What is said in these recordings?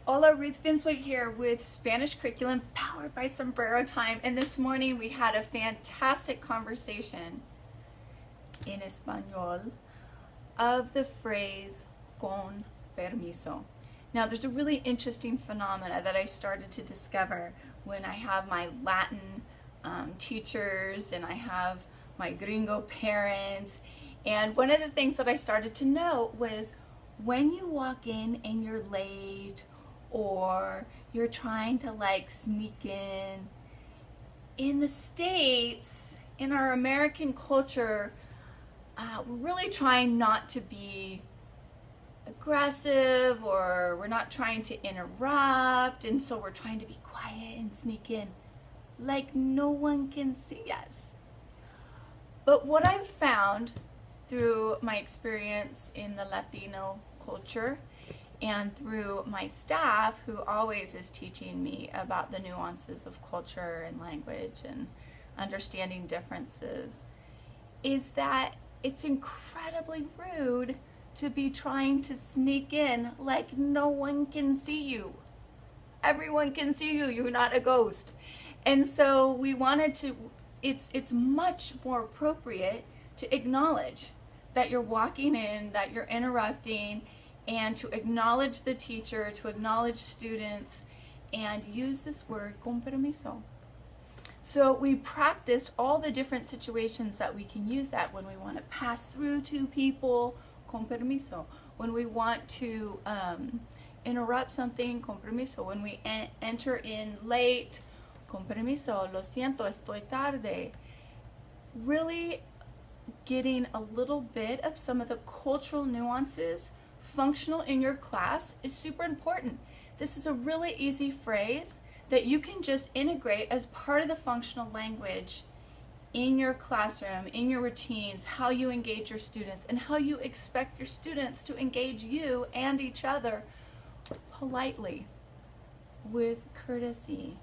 Hola, Ruth Vinsway here with Spanish Curriculum powered by Sombrero Time. And this morning we had a fantastic conversation in Espanol of the phrase con permiso. Now there's a really interesting phenomena that I started to discover when I have my Latin teachers and I have my gringo parents. And one of the things that I started to know was when you walk in and you're late or you're trying to like sneak in the States, in our American culture, we're really trying not to be aggressive, or we're not trying to interrupt, and so we're trying to be quiet and sneak in like no one can see us. But what I've found through my experience in the Latino culture and through my staff, who always is teaching me about the nuances of culture and language and understanding differences, is that it's incredibly rude to be trying to sneak in like no one can see you. Everyone can see you. You're not a ghost. And so we wanted to, it's much more appropriate to acknowledge that you're walking in, that you're interrupting, and to acknowledge the teacher, to acknowledge students, and use this word con permiso. So we practiced all the different situations that we can use that when we want to pass through to people, con permiso. When we want to interrupt something, con permiso. When we enter in late, con permiso, lo siento, estoy tarde. Really getting a little bit of some of the cultural nuances functional in your class is super important. This is a really easy phrase that you can just integrate as part of the functional language in your classroom, in your routines, how you engage your students, and how you expect your students to engage you and each other politely, with courtesy,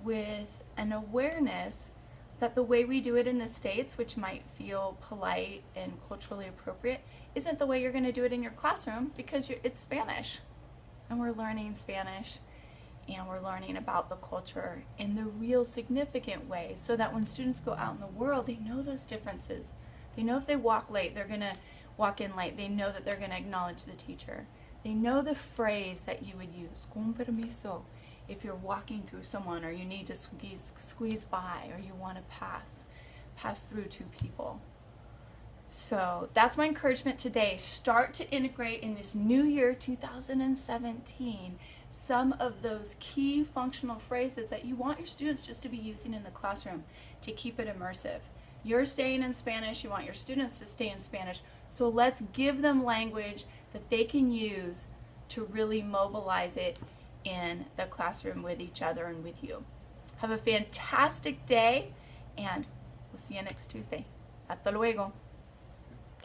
with an awareness that the way we do it in the States, which might feel polite and culturally appropriate, isn't the way you're going to do it in your classroom, because it's Spanish. And we're learning Spanish, and we're learning about the culture in the real significant way, so that when students go out in the world, they know those differences. They know if they walk late, they're going to walk in late. They know that they're going to acknowledge the teacher. They know the phrase that you would use, con permiso, if you're walking through someone, or you need to squeeze by, or you want to pass through two people. So that's my encouragement today. Start to integrate in this new year, 2017, some of those key functional phrases that you want your students just to be using in the classroom to keep it immersive. You're staying in Spanish, you want your students to stay in Spanish, so let's give them language that they can use to really mobilize it in the classroom with each other and with you. Have a fantastic day, and we'll see you next Tuesday. Hasta luego.